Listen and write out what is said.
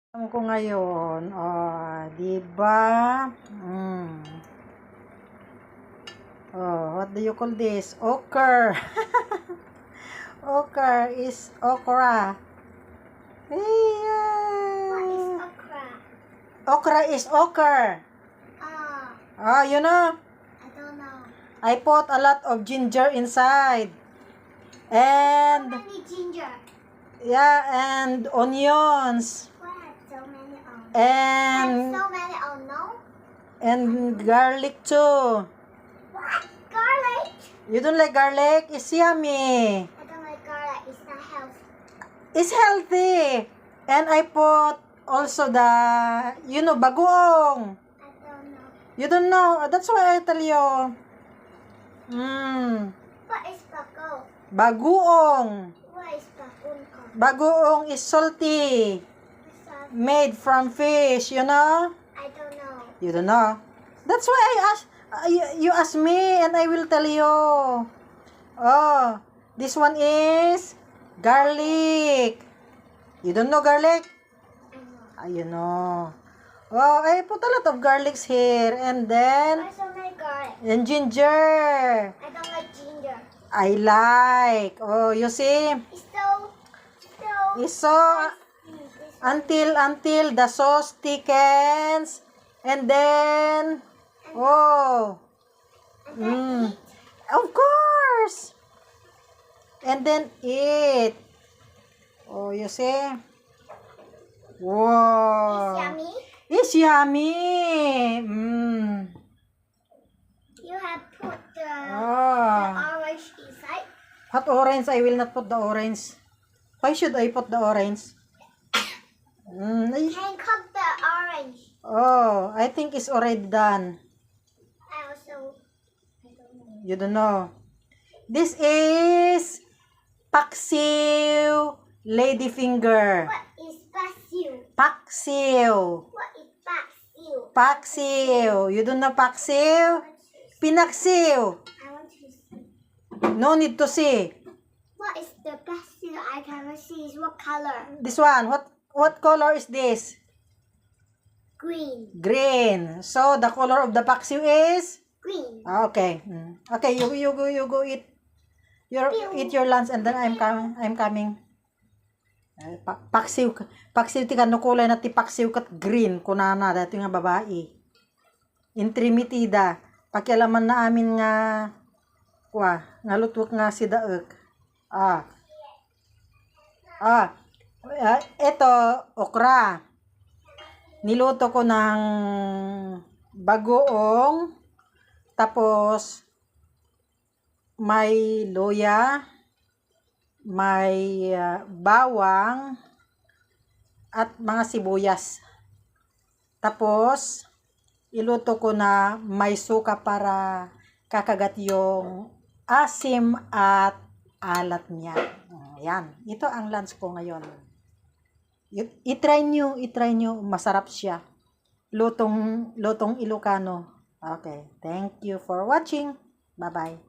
Alam ko ngayon, di ba? What do you call this? Ochre. Ochre is okra. What is okra? Okra is ochre. You know? I don't know. I put a lot of ginger inside. And, So many ginger. yeah, and onions. What? So many onions. And, so many onions? and garlic too. What? Garlic? You don't like garlic? It's yummy. I don't like garlic. It's not healthy. It's healthy. And I put also the, bagoong. I don't know. You don't know. That's why I tell you. What is bago? Bagoong. What is bagoong called? Bagoong is salty. What's that? Made from fish, you know? I don't know. You don't know. That's why I ask. You ask me and I will tell you. Oh, this one is garlic. You don't know garlic? I know. You know. Oh, I put a lot of garlics here and then I don't like garlic. and ginger. I don't like ginger. I like. Oh, you see? It's So until the sauce thickens and then of course. And then eat. Oh, you see? Wow. It's yummy. It's yummy. You have put the orange inside. What orange? I will not put the orange. Why should I put the orange? Can cut the orange. Oh, I think it's already done. I don't know. You don't know. This is paksiw ladyfinger. What is basil? Paksiw. What is basil? Paksiw. You don't know paksiw? Pinaksiw. I want to see. No need to see. What is the basil? I cannot see. What color? This one. What color is this? Green. Green. So the color of the paksiw is? Green. Okay. Okay, you go eat. Eat your lunch and then I'm coming. Paksiw ti kano kulay na ti paksiw kat green kunana dati nga babae. Intrimitida. Pakialaman na amin nga nga lutwak nga si daek. Ito okra. Niluto ko ng bagoong, tapos may luya, may bawang, at mga sibuyas. Tapos, iluto ko na may suka para kakagat yung asim at alat niya. Yan. Ito ang lunch ko ngayon. I-try nyo. Masarap siya. Lutong Ilocano. Okay. Thank you for watching. Bye-bye.